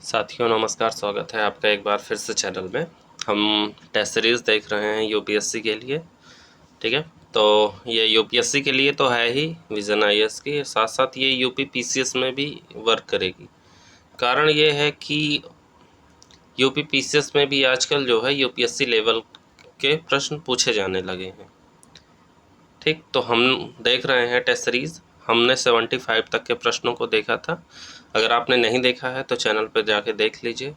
साथियों नमस्कार, स्वागत है आपका एक बार फिर से चैनल में। हम टेस्ट सीरीज़ देख रहे हैं यूपीएससी के लिए, ठीक है। तो ये यूपीएससी के लिए तो है ही विजन आईएएस की, साथ साथ ये यूपी पीसीएस में भी वर्क करेगी। कारण ये है कि यूपी पीसीएस में भी आजकल जो है यूपीएससी लेवल के प्रश्न पूछे जाने लगे हैं, ठीक। तो हम देख रहे हैं टेस्ट सीरीज़, हमने 75 तक के प्रश्नों को देखा था। अगर आपने नहीं देखा है तो चैनल पर जाके देख लीजिए।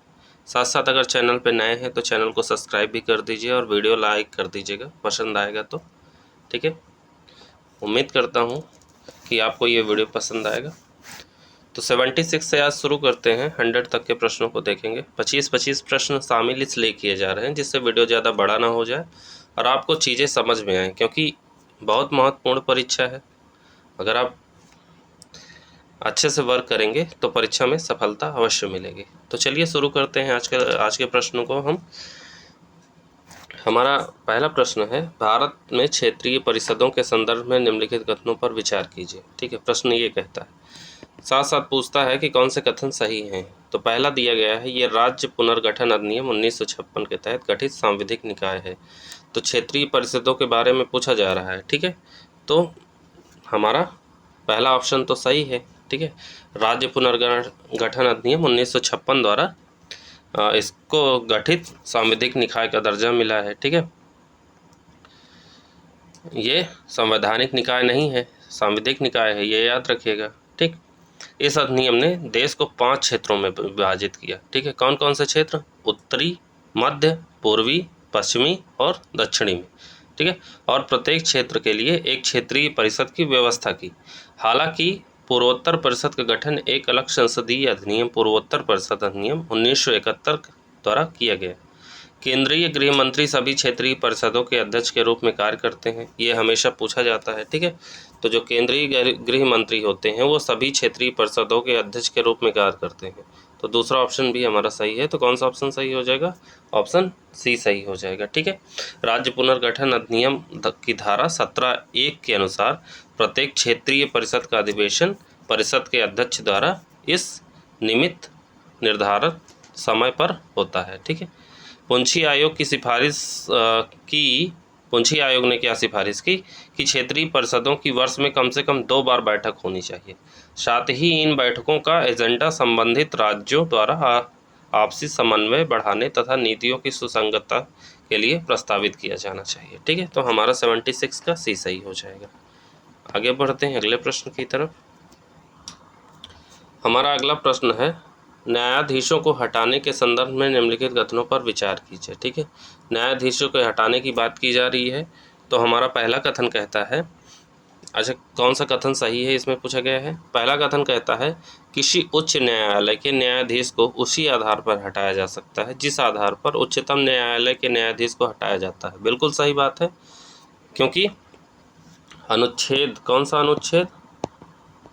साथ साथ अगर चैनल पे नए हैं तो चैनल को सब्सक्राइब भी कर दीजिए और वीडियो लाइक कर दीजिएगा, पसंद आएगा तो, ठीक है। उम्मीद करता हूँ कि आपको ये वीडियो पसंद आएगा। तो 76 से आज शुरू करते हैं, 100 तक के प्रश्नों को देखेंगे। 25-25 प्रश्न शामिल इसलिए किए जा रहे हैं जिससे वीडियो ज़्यादा बड़ा ना हो जाए और आपको चीज़ें समझ में आएँ, क्योंकि बहुत महत्वपूर्ण परीक्षा है। अगर आप अच्छे से वर्क करेंगे तो परीक्षा में सफलता अवश्य मिलेगी। तो चलिए शुरू करते हैं आज के प्रश्नों को हम। हमारा पहला प्रश्न है, भारत में क्षेत्रीय परिषदों के संदर्भ में निम्नलिखित कथनों पर विचार कीजिए, ठीक है। प्रश्न ये कहता है, साथ साथ पूछता है कि कौन से कथन सही हैं। तो पहला दिया गया है, ये राज्य पुनर्गठन अधिनियम 1956 के तहत गठित सांविधिक निकाय है। तो क्षेत्रीय परिषदों के बारे में पूछा जा रहा है, ठीक है। तो हमारा पहला ऑप्शन तो सही है, ठीक है। राज्य पुनर्गठन अधिनियम 1956 द्वारा इसको गठित सांविधिक निकाय का दर्जा मिला है, ठीक है। ये संवैधानिक निकाय नहीं है, सांविधिक निकाय है, ये याद रखिएगा, ठीक। इस अधिनियम ने देश को 5 क्षेत्रों में विभाजित किया, ठीक है। कौन कौन से क्षेत्र? उत्तरी, मध्य, पूर्वी, पश्चिमी और दक्षिणी में, ठीक है। और प्रत्येक क्षेत्र के लिए एक क्षेत्रीय परिषद की व्यवस्था की। हालांकि पूर्वोत्तर परिषद का गठन एक अलग संसदीय अधिनियम पूर्वोत्तर परिषद अधिनियम 1971 द्वारा किया गया। केंद्रीय गृह मंत्री सभी क्षेत्रीय परिषदों के अध्यक्ष के रूप में कार्य करते हैं, ये हमेशा पूछा जाता है, ठीक है। तो जो केंद्रीय गृह मंत्री होते हैं वो सभी क्षेत्रीय परिषदों के अध्यक्ष के रूप में कार्य करते हैं। तो दूसरा ऑप्शन भी हमारा सही है। तो कौन सा ऑप्शन सही हो जाएगा? ऑप्शन सी सही हो जाएगा, ठीक है। राज्य पुनर्गठन अधिनियम की धारा 17(1) के अनुसार प्रत्येक क्षेत्रीय परिषद का अधिवेशन परिषद के अध्यक्ष द्वारा इस निमित्त निर्धारित समय पर होता है, ठीक है। पुंछी आयोग की पुंछी आयोग ने क्या सिफारिश की कि क्षेत्रीय परिषदों की वर्ष में कम से कम 2 बार बैठक होनी चाहिए। साथ ही इन बैठकों का एजेंडा संबंधित राज्यों द्वारा आपसी समन्वय बढ़ाने तथा नीतियों की सुसंगतता के लिए प्रस्तावित किया जाना चाहिए, ठीक है। तो हमारा 76 का सी सही हो जाएगा। आगे बढ़ते हैं अगले प्रश्न की तरफ। हमारा अगला प्रश्न है, न्यायाधीशों को हटाने के संदर्भ में निम्नलिखित कथनों पर विचार कीजिए, ठीक है। न्यायाधीशों को हटाने की बात की जा रही है। तो हमारा पहला कथन कहता है, अच्छा कौन सा कथन सही है इसमें पूछा गया है। पहला कथन कहता है, किसी उच्च न्यायालय के न्यायाधीश को उसी आधार पर हटाया जा सकता है जिस आधार पर उच्चतम न्यायालय के न्यायाधीश को हटाया जाता है। बिल्कुल सही बात है, क्योंकि अनुच्छेद, कौन सा अनुच्छेद?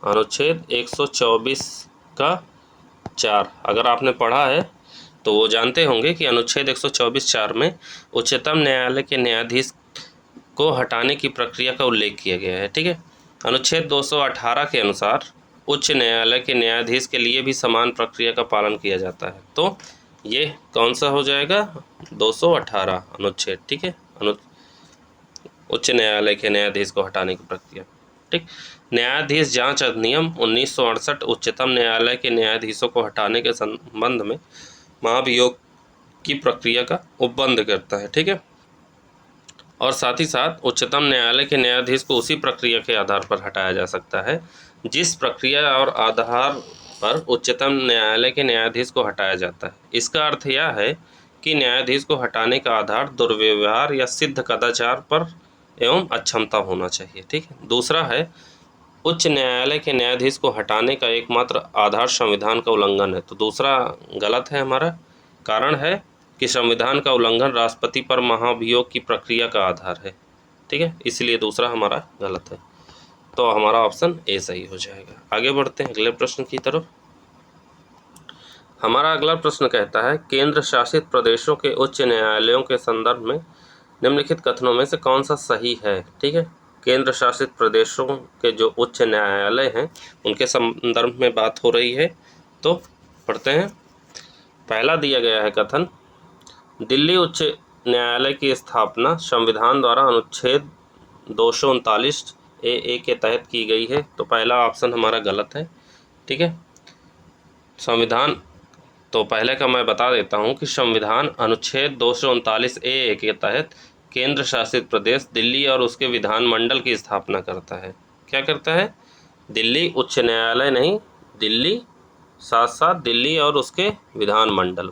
अनुच्छेद 124 का 4 अगर आपने पढ़ा है तो वो जानते होंगे कि अनुच्छेद 124(4) में उच्चतम न्यायालय के न्यायाधीश को हटाने की प्रक्रिया का उल्लेख किया गया है, ठीक है। अनुच्छेद 218 के अनुसार उच्च न्यायालय के न्यायाधीश के लिए भी समान प्रक्रिया का पालन किया जाता है। तो ये कौन सा हो जाएगा? 218 अनुच्छेद, ठीक है। उच्च न्यायालय के न्यायाधीश को हटाने की प्रक्रिया, ठीक। न्यायाधीश जांच अधिनियम 1968 उच्चतम न्यायालय के न्यायाधीशों को हटाने के संबंध में महाभियोग की प्रक्रिया का उपबंध करता है, ठीक है। और साथ ही साथ उच्चतम न्यायालय के न्यायाधीश को उसी प्रक्रिया के आधार पर हटाया जा सकता है जिस प्रक्रिया और आधार पर उच्चतम न्यायालय के न्यायाधीश को हटाया जाता है। इसका अर्थ यह है कि न्यायाधीश को हटाने का आधार दुर्व्यवहार या सिद्ध कदाचार पर एवं अक्षमता होना चाहिए, ठीक है। दूसरा है, उच्च न्यायालय के न्यायाधीश को हटाने का एकमात्र आधार संविधान का उल्लंघन है। तो दूसरा गलत है हमारा। कारण है कि संविधान का उल्लंघन राष्ट्रपति पर महाभियोग की प्रक्रिया का आधार है, ठीक है। इसलिए दूसरा हमारा गलत है। तो हमारा ऑप्शन ए सही हो जाएगा। आगे बढ़ते हैं अगले प्रश्न की तरफ। हमारा अगला प्रश्न कहता है, केंद्र शासित प्रदेशों के उच्च न्यायालयों के संदर्भ में निम्नलिखित कथनों में से कौन सा सही है, ठीक है। केंद्र शासित प्रदेशों के जो उच्च न्यायालय हैं उनके संदर्भ में बात हो रही है। तो पढ़ते हैं, पहला दिया गया है कथन, दिल्ली उच्च न्यायालय की स्थापना संविधान द्वारा अनुच्छेद 239 के तहत की गई है। तो पहला ऑप्शन हमारा गलत है। ठीक है, संविधान, तो पहले का मैं बता देता हूँ कि संविधान अनुच्छेद 239 के तहत केंद्र शासित प्रदेश दिल्ली और उसके विधानमंडल की स्थापना करता है। क्या करता है? दिल्ली उच्च न्यायालय नहीं, दिल्ली साथ साथ दिल्ली और उसके विधानमंडल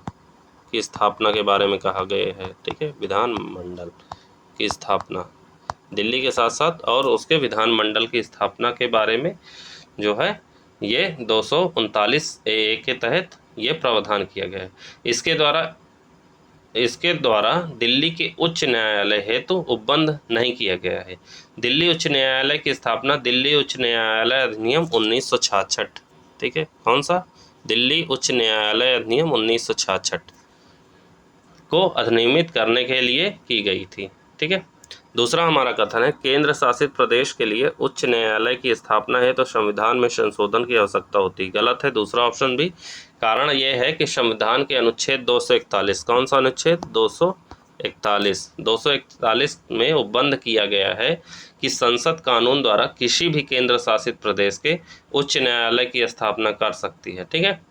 की स्थापना के बारे में कहा गया है। ठीक है, विधानमंडल की स्थापना, दिल्ली के साथ साथ और उसके विधानमंडल की स्थापना के बारे में जो है ये 239 के तहत ये प्रावधान किया गया है। इसके द्वारा दिल्ली के उच्च न्यायालय हेतु उपबंध नहीं किया गया है। दिल्ली उच्च न्यायालय की स्थापना दिल्ली उच्च न्यायालय अधिनियम 1966, ठीक है, कौन सा? दिल्ली उच्च न्यायालय अधिनियम 1966 को अधिनियमित करने के लिए की गई थी। ठीक है, दूसरा हमारा कथन है, केंद्र शासित प्रदेश के लिए उच्च न्यायालय की स्थापना है तो संविधान में संशोधन की आवश्यकता होती। गलत है दूसरा ऑप्शन भी। कारण यह है कि संविधान के अनुच्छेद 241, कौन सा अनुच्छेद? 241 में उपबंध किया गया है कि संसद कानून द्वारा किसी भी केंद्र शासित प्रदेश के उच्च न्यायालय की स्थापना कर सकती है। ठीक है,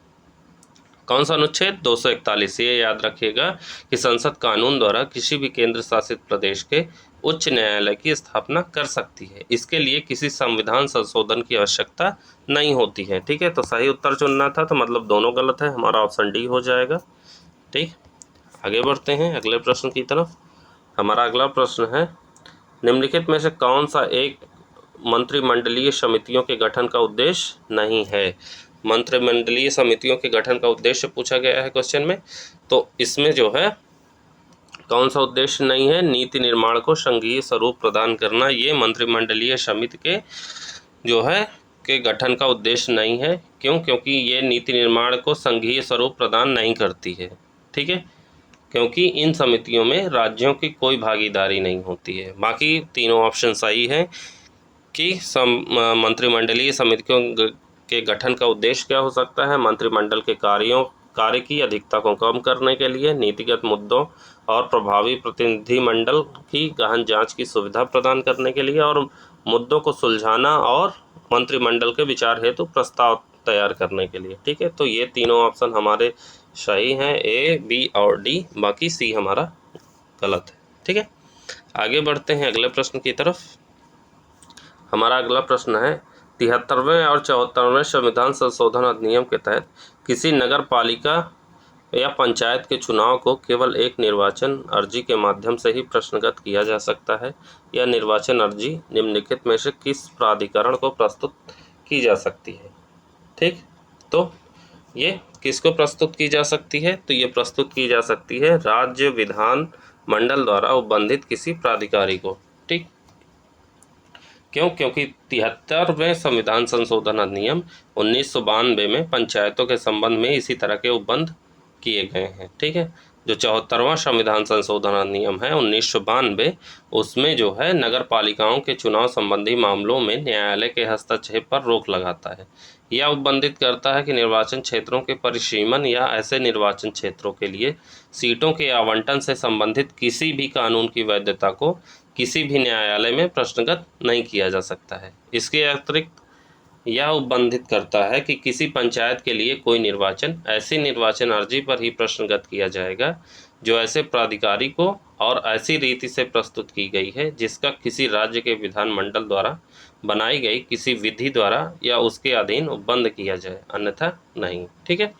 कौन सा अनुच्छेद? 241। ये याद रखिएगा कि संसद कानून द्वारा किसी भी केंद्र शासित प्रदेश के उच्च न्यायालय की स्थापना कर सकती है। इसके लिए किसी संविधान संशोधन की आवश्यकता नहीं होती है। ठीक है, तो सही उत्तर चुनना था, तो मतलब दोनों गलत है, हमारा ऑप्शन डी हो जाएगा। ठीक, आगे बढ़ते हैं अगले प्रश्न की तरफ। हमारा अगला प्रश्न है, निम्नलिखित में से कौन सा एक मंत्रिमंडलीय समितियों के गठन का उद्देश्य नहीं है? मंत्रिमंडलीय समितियों के गठन का उद्देश्य पूछा गया है क्वेश्चन में। तो इसमें जो है कौन सा उद्देश्य नहीं है? नीति निर्माण को संघीय स्वरूप प्रदान करना, ये मंत्रिमंडलीय समिति के जो है के गठन का उद्देश्य नहीं है। क्यों? क्योंकि ये नीति निर्माण को संघीय स्वरूप प्रदान नहीं करती है। ठीक है, क्योंकि इन समितियों में राज्यों की कोई भागीदारी नहीं होती है। बाकी तीनों ऑप्शन सही है कि मंत्रिमंडलीय समितियों के गठन का उद्देश्य क्या हो सकता है? मंत्रिमंडल के कार्य की अधिकता को कम करने के लिए, नीतिगत मुद्दों और प्रभावी प्रतिनिधिमंडल की गहन जांच की सुविधा प्रदान करने के लिए, और मुद्दों को सुलझाना और मंत्रिमंडल के विचार हेतु प्रस्ताव तैयार करने के लिए। ठीक है, तो ये तीनों ऑप्शन हमारे सही हैं, ए, बी और डी। बाकी सी हमारा गलत है। ठीक है, आगे बढ़ते हैं अगले प्रश्न की तरफ। हमारा अगला प्रश्न है, 73वें और 74वें संविधान संशोधन अधिनियम के तहत किसी नगर पालिका या पंचायत के चुनाव को केवल एक निर्वाचन अर्जी के माध्यम से ही प्रश्नगत किया जा सकता है। यह निर्वाचन अर्जी निम्नलिखित में से किस प्राधिकरण को प्रस्तुत की जा सकती है? ठीक, तो ये किसको प्रस्तुत की जा सकती है? तो ये प्रस्तुत की जा सकती है राज्य विधान मंडल द्वारा उपबंधित किसी प्राधिकारी को। ठीक, क्यों? क्योंकि 73वें संविधान संशोधन अधिनियम 1992 में पंचायतों के संबंध में इसी तरह के उपबंध किए गए हैं। ठीक है, जो 74वां संविधान संशोधन अधिनियम है 1992, उसमें जो है नगर पालिकाओं के चुनाव संबंधी मामलों में न्यायालय के हस्तक्षेप पर रोक लगाता है। यह उपबंधित करता है कि निर्वाचन क्षेत्रों के परिसीमन या ऐसे निर्वाचन क्षेत्रों के लिए सीटों के आवंटन से संबंधित किसी भी कानून की वैधता को किसी भी न्यायालय में प्रश्नगत नहीं किया जा सकता है। इसके अतिरिक्त यह उपबंधित करता है कि किसी पंचायत के लिए कोई निर्वाचन ऐसी निर्वाचन अर्जी पर ही प्रश्नगत किया जाएगा जो ऐसे प्राधिकारी को और ऐसी रीति से प्रस्तुत की गई है जिसका किसी राज्य के विधानमंडल द्वारा बनाई गई किसी विधि द्वारा या उसके अधीन उपबंध किया जाए, अन्यथा नहीं। ठीक है,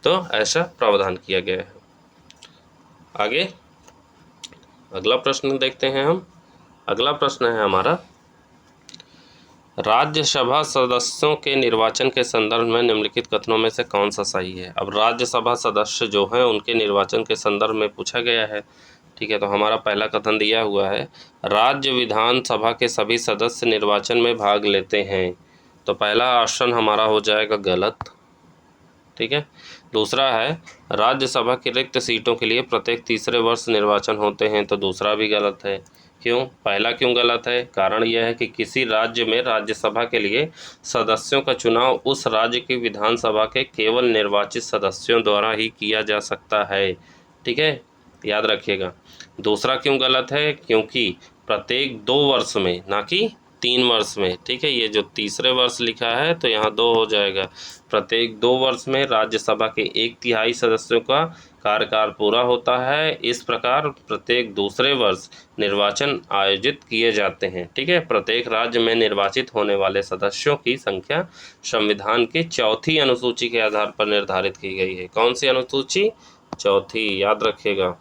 तो ऐसा प्रावधान किया गया है। आगे अगला प्रश्न देखते हैं हम। अगला प्रश्न है हमारा, राज्यसभा सदस्यों के निर्वाचन के संदर्भ में निम्नलिखित कथनों में से कौन सा सही है? अब राज्यसभा सदस्य जो हैं उनके निर्वाचन के संदर्भ में पूछा गया है। ठीक है, तो हमारा पहला कथन दिया हुआ है, राज्य विधानसभा के सभी सदस्य निर्वाचन में भाग लेते हैं। तो पहला ऑप्शन हमारा हो जाएगा गलत। ठीक है, दूसरा है, राज्यसभा की रिक्त सीटों के लिए प्रत्येक तीसरे वर्ष निर्वाचन होते हैं। तो दूसरा भी गलत है। क्यों? पहला क्यों गलत है? कारण यह है कि किसी राज्य में राज्यसभा के लिए सदस्यों का चुनाव उस राज्य की विधानसभा के केवल निर्वाचित सदस्यों द्वारा ही किया जा सकता है। ठीक है, याद रखिएगा। दूसरा क्यों गलत है? क्योंकि प्रत्येक 2 वर्ष में, ना कि 3 वर्ष में। ठीक है, ये जो तीसरे वर्ष लिखा है तो यहाँ 2 हो जाएगा। प्रत्येक 2 वर्ष में राज्यसभा के 1/3 सदस्यों का कार्यकाल पूरा होता है। इस प्रकार प्रत्येक दूसरे वर्ष निर्वाचन आयोजित किए जाते हैं। ठीक है, प्रत्येक राज्य में निर्वाचित होने वाले सदस्यों की संख्या संविधान की 4थी अनुसूची के आधार पर निर्धारित की गई है। कौन सी अनुसूची? 4थी, याद रखिएगा।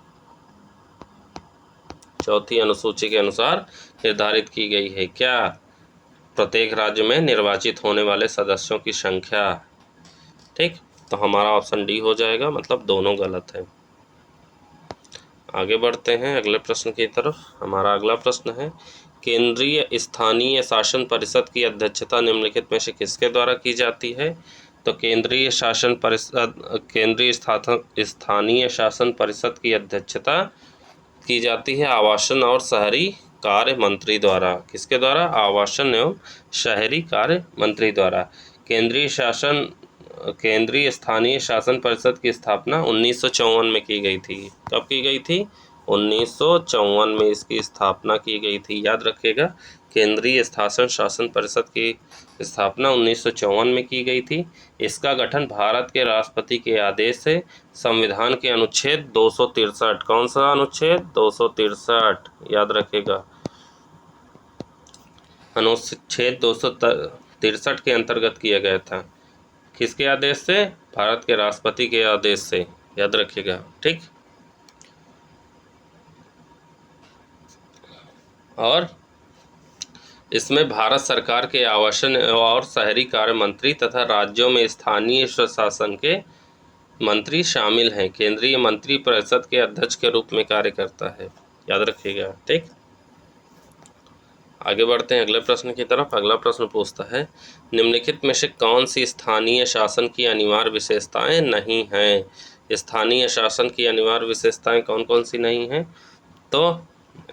4थी अनुसूची के अनुसार निर्धारित की गई है। क्या? प्रत्येक राज्य में निर्वाचित होने वाले सदस्यों की संख्या। ठीक, तो हमारा ऑप्शन डी हो जाएगा, मतलब दोनों गलत है। आगे बढ़ते हैं अगले प्रश्न की तरफ। हमारा अगला प्रश्न है, केंद्रीय स्थानीय शासन परिषद की अध्यक्षता निम्नलिखित में से किसके द्वारा की जाती है? तो केंद्रीय स्थानीय शासन परिषद की अध्यक्षता की जाती है आवासन और शहरी कार्य मंत्री द्वारा। किसके द्वारा? आवासन एवं शहरी कार्य मंत्री द्वारा। केंद्रीय स्थानीय शासन परिषद की स्थापना 1954 में की गई थी। कब की गई थी? 1954 में इसकी स्थापना की गई थी, याद रखिएगा। केंद्रीय शासन परिषद की स्थापना 1954 में की गई थी। इसका गठन भारत के राष्ट्रपति के आदेश से संविधान के अनुच्छेद 263, कौन सा अनुच्छेद? 263, याद रखिएगा। अनुच्छेद 263 के अंतर्गत किया गया था। किसके आदेश से? भारत के राष्ट्रपति के आदेश से, याद रखिएगा। ठीक, और इसमें भारत सरकार के आवासन और शहरी कार्य मंत्री तथा राज्यों में स्थानीय स्वशासन के मंत्री शामिल हैं। केंद्रीय मंत्री परिषद के अध्यक्ष के रूप में कार्य करता है, याद रखिएगा। ठीक, आगे बढ़ते हैं अगले प्रश्न की तरफ। अगला प्रश्न पूछता है, निम्नलिखित में से कौन सी स्थानीय शासन की अनिवार्य विशेषताएं नहीं हैं? स्थानीय शासन की अनिवार्य विशेषताएं कौन कौन सी नहीं हैं? तो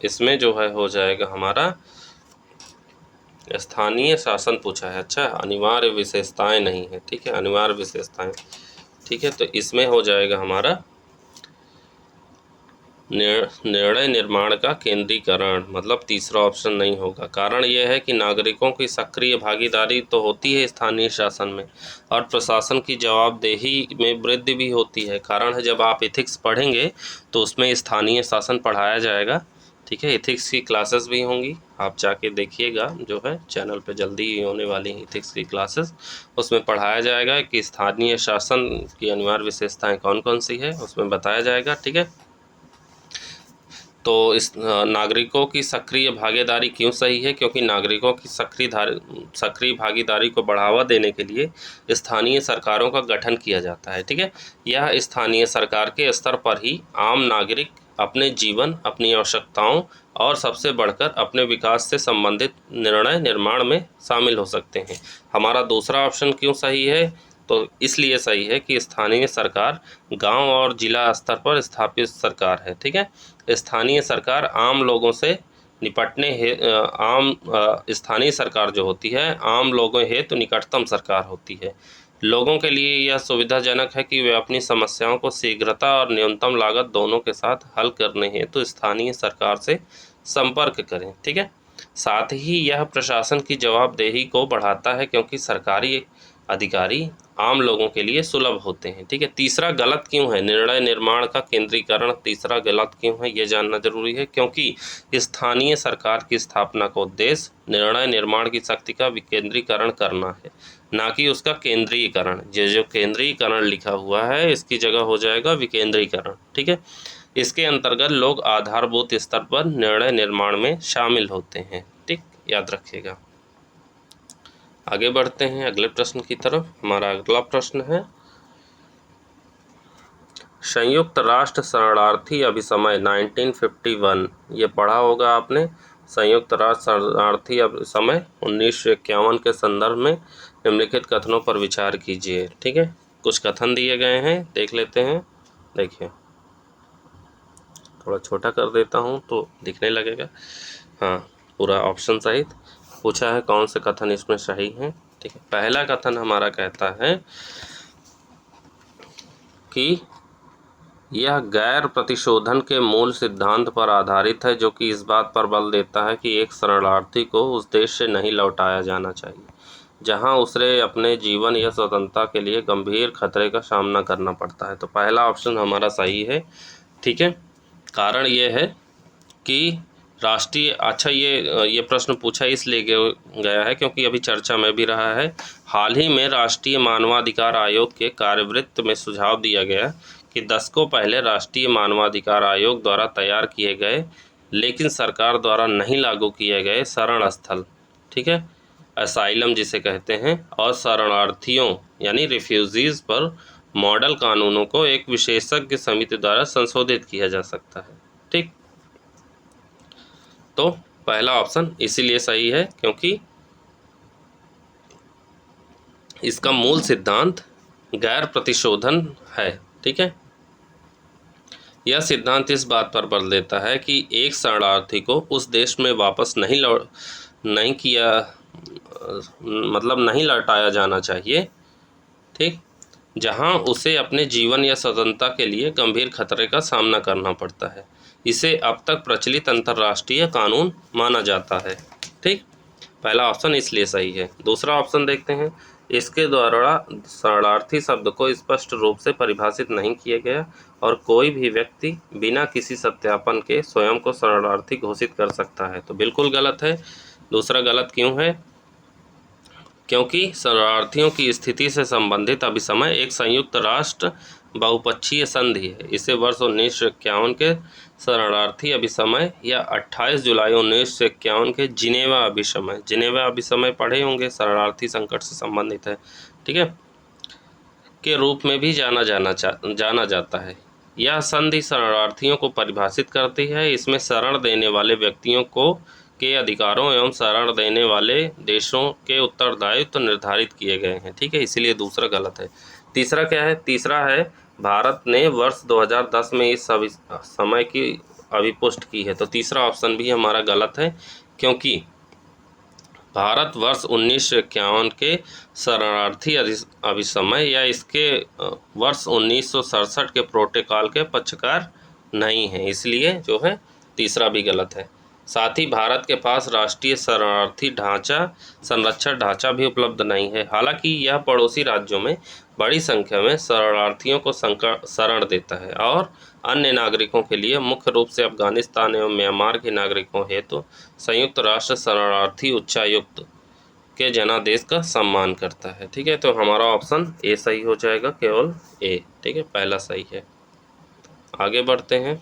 इसमें जो है हो जाएगा हमारा स्थानीय शासन पूछा है। अच्छा, अनिवार्य विशेषताएं नहीं है। ठीक है, अनिवार्य विशेषताएं। ठीक है, तो इसमें हो जाएगा हमारा निर्णय निर्माण का केंद्रीकरण, मतलब तीसरा ऑप्शन नहीं होगा। कारण यह है कि नागरिकों की सक्रिय भागीदारी तो होती है स्थानीय शासन में, और प्रशासन की जवाबदेही में वृद्धि भी होती है। कारण है, जब आप एथिक्स पढ़ेंगे तो उसमें स्थानीय शासन पढ़ाया जाएगा। ठीक है, एथिक्स की क्लासेस भी होंगी, आप जाके देखिएगा, जो है चैनल पे जल्दी ही होने वाली हैं एथिक्स की क्लासेस। उसमें पढ़ाया जाएगा कि स्थानीय शासन की अनिवार्य विशेषताएं कौन कौन सी है, उसमें बताया जाएगा। ठीक है, तो इस नागरिकों की सक्रिय भागीदारी क्यों सही है? क्योंकि नागरिकों की सक्रिय भागीदारी को बढ़ावा देने के लिए स्थानीय सरकारों का गठन किया जाता है। ठीक है, यह स्थानीय सरकार के स्तर पर ही आम नागरिक अपने जीवन, अपनी आवश्यकताओं और सबसे बढ़कर अपने विकास से संबंधित निर्णय निर्माण में शामिल हो सकते हैं। हमारा दूसरा ऑप्शन क्यों सही है? तो इसलिए सही है कि स्थानीय सरकार गांव और जिला स्तर पर स्थापित सरकार है। ठीक है, स्थानीय सरकार आम लोगों से निपटने स्थानीय सरकार जो होती है आम लोगों हेतु निकटतम सरकार होती है। लोगों के लिए यह सुविधाजनक है कि वे अपनी समस्याओं को शीघ्रता और न्यूनतम लागत दोनों के साथ हल करने हेतु स्थानीय सरकार से संपर्क करें। ठीक है, साथ ही यह प्रशासन की जवाबदेही को बढ़ाता है, क्योंकि सरकारी अधिकारी आम लोगों के लिए सुलभ होते हैं। ठीक है, तीसरा गलत क्यों है? निर्णय निर्माण का केंद्रीकरण तीसरा गलत क्यों है, ये जानना जरूरी है। क्योंकि स्थानीय सरकार की स्थापना का उद्देश्य निर्णय निर्माण की शक्ति का विकेंद्रीकरण करना है, ना कि उसका केंद्रीकरण। ये जो केंद्रीकरण लिखा हुआ है इसकी जगह हो जाएगा विकेंद्रीकरण। ठीक है, इसके अंतर्गत लोग आधारभूत स्तर पर निर्णय निर्माण में शामिल होते हैं। ठीक, याद रखिएगा। आगे बढ़ते हैं अगले प्रश्न की तरफ। हमारा अगला प्रश्न है, संयुक्त राष्ट्र शरणार्थी अभिसमय 1951, ये पढ़ा होगा आपने। संयुक्त राष्ट्र शरणार्थी अभिसमय 1951 के संदर्भ में निम्नलिखित कथनों पर विचार कीजिए। ठीक है, कुछ कथन दिए गए हैं, देख लेते हैं। देखिए, थोड़ा छोटा कर देता हूँ तो दिखने लगेगा। हाँ, पूरा ऑप्शन सहित पूछा है कौन से कथन इसमें सही हैं। ठीक है, पहला कथन हमारा कहता है कि यह गैर प्रतिशोधन के मूल सिद्धांत पर आधारित है, जो कि इस बात पर बल देता है कि एक शरणार्थी को उस देश से नहीं लौटाया जाना चाहिए जहां उसे अपने जीवन या स्वतंत्रता के लिए गंभीर खतरे का सामना करना पड़ता है। तो पहला ऑप्शन हमारा सही है। ठीक है, कारण ये है कि राष्ट्रीय, अच्छा ये प्रश्न पूछा इसलिए गया है क्योंकि अभी चर्चा में भी रहा है। हाल ही में राष्ट्रीय मानवाधिकार आयोग के कार्यवृत्त में सुझाव दिया गया कि दशकों पहले राष्ट्रीय मानवाधिकार आयोग द्वारा तैयार किए गए लेकिन सरकार द्वारा नहीं लागू किए गए शरण स्थल, ठीक है, असाइलम जिसे कहते हैं, और शरणार्थियों यानी रिफ्यूजीज पर मॉडल कानूनों को एक विशेषज्ञ समिति द्वारा संशोधित किया जा सकता है। ठीक, तो पहला ऑप्शन इसीलिए सही है क्योंकि इसका मूल सिद्धांत गैर प्रतिशोधन है। ठीक है, यह सिद्धांत इस बात पर बल देता है कि एक शरणार्थी को उस देश में वापस नहीं लौटाया जाना चाहिए, ठीक, जहां उसे अपने जीवन या स्वतंत्रता के लिए गंभीर खतरे का सामना करना पड़ता है। इसे अब तक प्रचलित अंतर्राष्ट्रीय कानून माना जाता है। ठीक, पहला ऑप्शन इसलिए सही है। दूसरा ऑप्शन देखते हैं। इसके द्वारा शरणार्थी शब्द को स्पष्ट रूप से परिभाषित नहीं किया गया और कोई भी व्यक्ति बिना किसी सत्यापन के स्वयं को शरणार्थी घोषित कर सकता है। तो बिल्कुल गलत है। दूसरा गलत क्यों है? क्योंकि शरणार्थियों की स्थिति से संबंधित अभिसमय एक संयुक्त राष्ट्र बहुपक्षीय संधि है। इसे वर्ष 1951 के शरणार्थी अभिसमय या 28 जुलाई 1951 के जिनेवा अभिसमय पढ़े होंगे, शरणार्थी संकट से संबंधित है, ठीक है, के रूप में भी जाना जाता है। यह संधि शरणार्थियों को परिभाषित करती है। इसमें शरण देने वाले व्यक्तियों के अधिकारों एवं शरण देने वाले देशों के उत्तरदायित्व निर्धारित किए गए हैं। ठीक है, इसीलिए दूसरा गलत है। तीसरा क्या है? तीसरा है भारत ने वर्ष 2010 में इस समय की अभिपुष्ट की है। तो तीसरा ऑप्शन भी हमारा गलत है क्योंकि भारत वर्ष 1951 के शरणार्थी अभिसमय या इसके वर्ष 1967 के प्रोटोकॉल के पक्षकार नहीं है, इसलिए जो है तीसरा भी गलत है। साथ ही भारत के पास राष्ट्रीय शरणार्थी संरक्षण ढांचा भी उपलब्ध नहीं है। हालांकि यह पड़ोसी राज्यों में बड़ी संख्या में शरणार्थियों को शरण देता है और अन्य नागरिकों के लिए, मुख्य रूप से अफगानिस्तान एवं म्यांमार के नागरिकों हेतु संयुक्त राष्ट्र शरणार्थी उच्चायुक्त के जनादेश का सम्मान करता है। ठीक है, तो हमारा ऑप्शन ए सही हो जाएगा, केवल ए। ठीक है, पहला सही है। आगे बढ़ते हैं।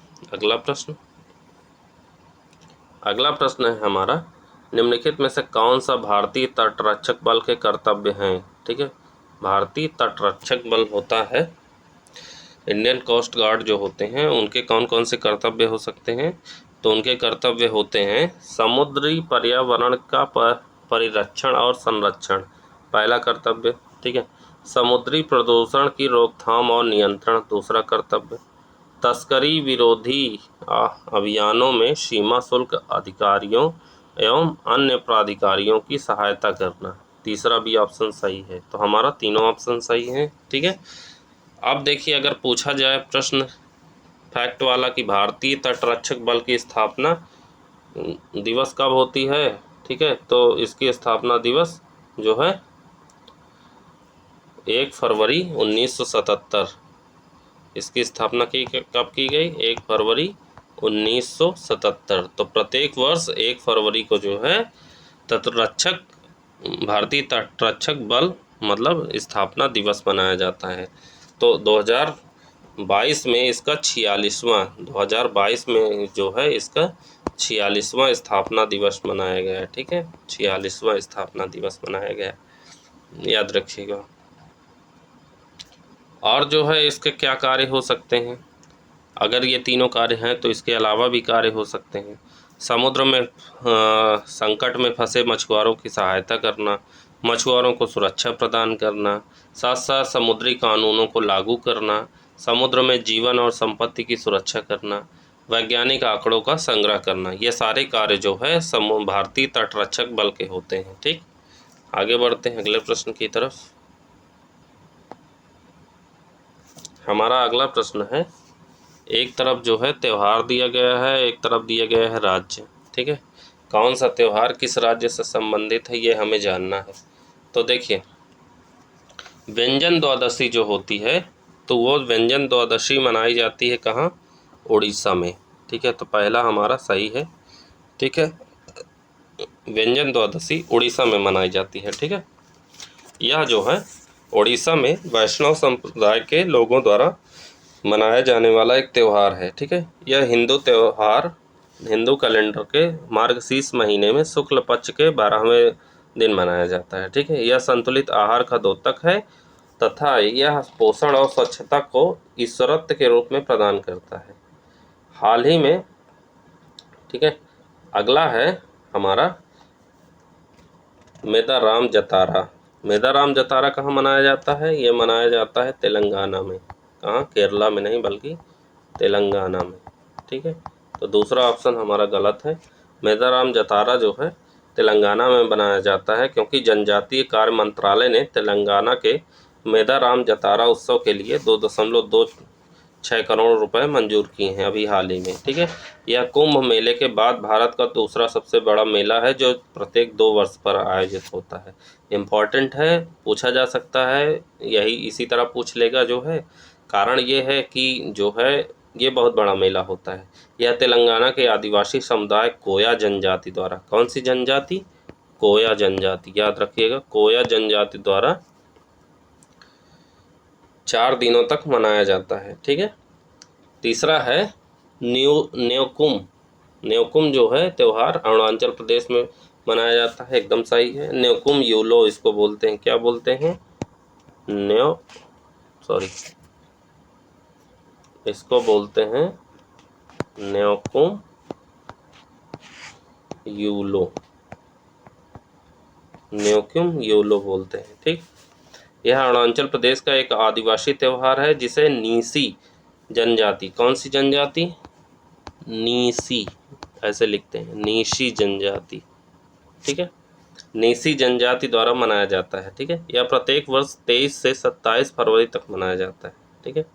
अगला प्रश्न है हमारा, निम्नलिखित में से कौन सा भारतीय तटरक्षक बल के कर्तव्य हैं? ठीक है, भारतीय तटरक्षक बल होता है, इंडियन कोस्ट गार्ड जो होते हैं, उनके कौन कौन से कर्तव्य हो सकते हैं? तो उनके कर्तव्य होते हैं समुद्री पर्यावरण का परिरक्षण और संरक्षण, पहला कर्तव्य। ठीक है, समुद्री प्रदूषण की रोकथाम और नियंत्रण, दूसरा कर्तव्य। तस्करी विरोधी अभियानों में सीमा शुल्क अधिकारियों एवं अन्य प्राधिकारियों की सहायता करना, तीसरा भी ऑप्शन सही है। तो हमारा तीनों ऑप्शन सही हैं। ठीक है, अब देखिए, अगर पूछा जाए प्रश्न फैक्ट वाला कि भारतीय तटरक्षक बल की स्थापना दिवस कब होती है? ठीक है, तो इसकी स्थापना दिवस जो है 1 फरवरी 1977, इसकी स्थापना कब की गई? 1 फरवरी 1977। तो प्रत्येक वर्ष 1 फरवरी को जो है भारतीय तटरक्षक बल मतलब स्थापना दिवस मनाया जाता है। तो 2022 में इसका 2022 में जो है इसका 46वां स्थापना दिवस मनाया गया। ठीक है, 46वां स्थापना दिवस मनाया गया, याद रखिएगा। और जो है इसके क्या कार्य हो सकते हैं? अगर ये तीनों कार्य हैं तो इसके अलावा भी कार्य हो सकते हैं। समुद्र में संकट में फंसे मछुआरों की सहायता करना, मछुआरों को सुरक्षा प्रदान करना, साथ साथ समुद्री कानूनों को लागू करना, समुद्र में जीवन और संपत्ति की सुरक्षा करना, वैज्ञानिक आंकड़ों का संग्रह करना, ये सारे कार्य जो है समूह भारतीय तटरक्षक बल के होते हैं। ठीक, आगे बढ़ते हैं अगले प्रश्न की तरफ। हमारा अगला प्रश्न है, एक तरफ जो है त्यौहार दिया गया है, एक तरफ दिया गया है राज्य। ठीक है, कौन सा त्यौहार किस राज्य से संबंधित है ये हमें जानना है। तो देखिए, व्यंजन द्वादशी जो होती है तो वो व्यंजन द्वादशी मनाई जाती है कहाँ? उड़ीसा में। ठीक है, तो पहला हमारा सही है। ठीक है, व्यंजन द्वादशी उड़ीसा में मनाई जाती है। ठीक है, यह जो है उड़ीसा में वैष्णव संप्रदाय के लोगों द्वारा मनाया जाने वाला एक त्यौहार है। ठीक है, यह हिंदू त्यौहार हिंदू कैलेंडर के मार्गशीर्ष महीने में शुक्ल पक्ष के 12वें दिन मनाया जाता है। ठीक है, यह संतुलित आहार का द्योतक है तथा यह पोषण और स्वच्छता को ईश्वरत्व के रूप में प्रदान करता है। हाल ही में, ठीक है, अगला है हमारा मेदाराम जतारा। मेदाराम जतारा कहाँ मनाया जाता है? ये मनाया जाता है तेलंगाना में। कहाँ? केरला में नहीं बल्कि तेलंगाना में। ठीक है, तो दूसरा ऑप्शन हमारा गलत है। मेदाराम जतारा जो है तेलंगाना में बनाया जाता है क्योंकि जनजातीय कार्य मंत्रालय ने तेलंगाना के मेदाराम जतारा उत्सव के लिए 2.26 करोड़ रुपए मंजूर किए हैं अभी हाल ही में। ठीक है, यह कुंभ मेले के बाद भारत का दूसरा सबसे बड़ा मेला है जो प्रत्येक 2 वर्ष पर आयोजित होता है। इम्पॉर्टेंट है, पूछा जा सकता है, यही इसी तरह पूछ लेगा जो है। कारण ये है कि जो है ये बहुत बड़ा मेला होता है। यह तेलंगाना के आदिवासी समुदाय कोया जनजाति द्वारा, कौन सी जनजाति? कोया जनजाति, याद रखिएगा, कोया जनजाति द्वारा 4 दिनों तक मनाया जाता है। ठीक है, तीसरा है न्योकुम। न्योकुम जो है त्यौहार अरुणाचल प्रदेश में मनाया जाता है, एकदम सही है। न्योकुम यूलो इसको बोलते हैं, क्या बोलते हैं? इसको बोलते हैं न्योकुम यूलो, न्योकुम यूलो बोलते हैं। ठीक, यह अरुणाचल प्रदेश का एक आदिवासी त्यौहार है जिसे नीसी जनजाति, कौन सी जनजाति? नीसी, ऐसे लिखते हैं, नीसी जनजाति। ठीक है, नीसी जनजाति द्वारा मनाया जाता है। ठीक है, यह प्रत्येक वर्ष 23 से 27 फरवरी तक मनाया जाता है। ठीक है,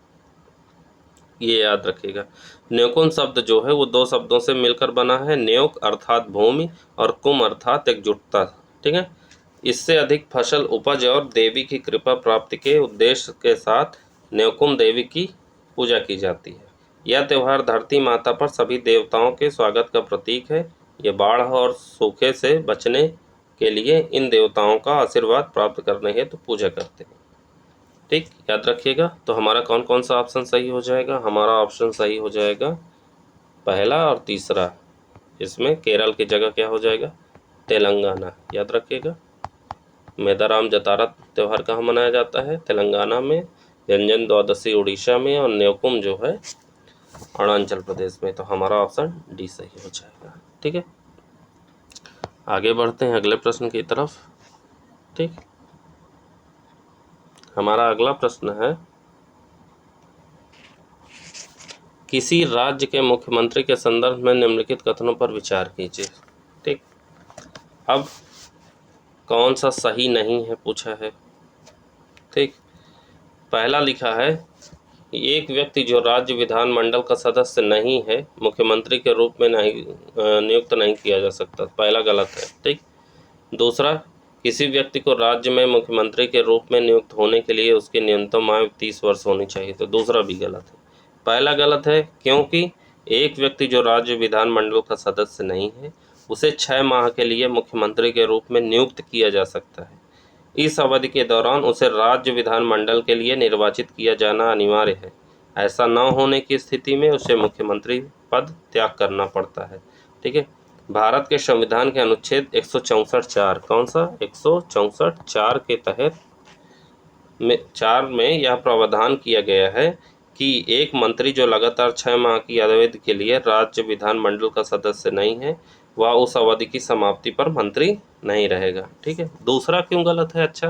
ये याद रखिएगा। न्योकुम शब्द जो है वो 2 शब्दों से मिलकर बना है, न्योक अर्थात भूमि और कुम अर्थात एकजुटता। ठीक है, इससे अधिक फसल उपज और देवी की कृपा प्राप्ति के उद्देश्य के साथ न्योकुम देवी की पूजा की जाती है। यह त्यौहार धरती माता पर सभी देवताओं के स्वागत का प्रतीक है। ये बाढ़ और सूखे से बचने के लिए इन देवताओं का आशीर्वाद प्राप्त करने हेतु पूजा करते हैं। ठीक, याद रखिएगा। तो हमारा कौन कौन सा ऑप्शन सही हो जाएगा? हमारा ऑप्शन सही हो जाएगा पहला और तीसरा। इसमें केरल की जगह क्या हो जाएगा? तेलंगाना, याद रखिएगा। मेदाराम जतारा त्यौहार कहाँ मनाया जाता है? तेलंगाना में। व्यंजन द्वादशी उड़ीसा में और न्योकुम जो है अरुणाचल प्रदेश में। तो हमारा ऑप्शन डी सही हो जाएगा। ठीक है, आगे बढ़ते हैं अगले प्रश्न की तरफ। ठीक, हमारा अगला प्रश्न है, किसी राज्य के मुख्यमंत्री के संदर्भ में निम्नलिखित कथनों पर विचार कीजिए। ठीक, अब कौन सा सही नहीं है पूछा है। ठीक, पहला लिखा है, एक व्यक्ति जो राज्य विधानमंडल का सदस्य नहीं है मुख्यमंत्री के रूप में नियुक्त नहीं किया जा सकता, पहला गलत है। ठीक, दूसरा, किसी व्यक्ति को राज्य में मुख्यमंत्री के रूप में नियुक्त होने के लिए उसकी न्यूनतम आयु 30 वर्ष होनी चाहिए, तो दूसरा भी गलत है। पहला गलत है क्योंकि एक व्यक्ति जो राज्य विधानमंडल का सदस्य नहीं है उसे 6 माह के लिए मुख्यमंत्री के रूप में नियुक्त किया जा सकता है। इस अवधि के दौरान उसे राज्य विधानमंडल के लिए निर्वाचित किया जाना अनिवार्य है। ऐसा न होने की स्थिति में उसे मुख्यमंत्री पद त्याग करना पड़ता है। ठीक है, भारत के संविधान के अनुच्छेद 164(4), कौन सा? 164(4) के तहत 4 में यह प्रावधान किया गया है कि एक मंत्री जो लगातार 6 माह की अवधि के लिए राज्य विधानमंडल का सदस्य नहीं है वह उस अवधि की समाप्ति पर मंत्री नहीं रहेगा। ठीक है, दूसरा क्यों गलत है? अच्छा,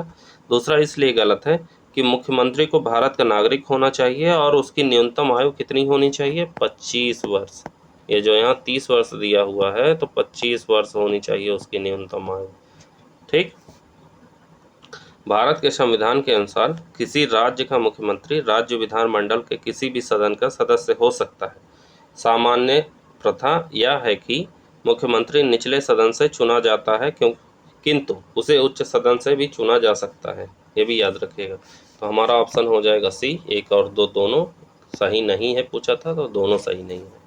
दूसरा इसलिए गलत है कि मुख्यमंत्री को भारत का नागरिक होना चाहिए और उसकी न्यूनतम आयु कितनी होनी चाहिए? 25 वर्ष। ये जो यहाँ 30 वर्ष दिया हुआ है तो 25 वर्ष होनी चाहिए उसकी न्यूनतम आयु। ठीक। भारत के संविधान के अनुसार किसी राज्य का मुख्यमंत्री राज्य विधानमंडल के किसी भी सदन का सदस्य हो सकता है। सामान्य प्रथा यह है कि मुख्यमंत्री निचले सदन से चुना जाता है, किंतु उसे उच्च सदन से भी चुना जा सकता है, ये भी याद रखिएगा। तो हमारा ऑप्शन हो जाएगा सी। 1 और 2 दोनों सही नहीं है, पूछा था तो दोनों सही नहीं है।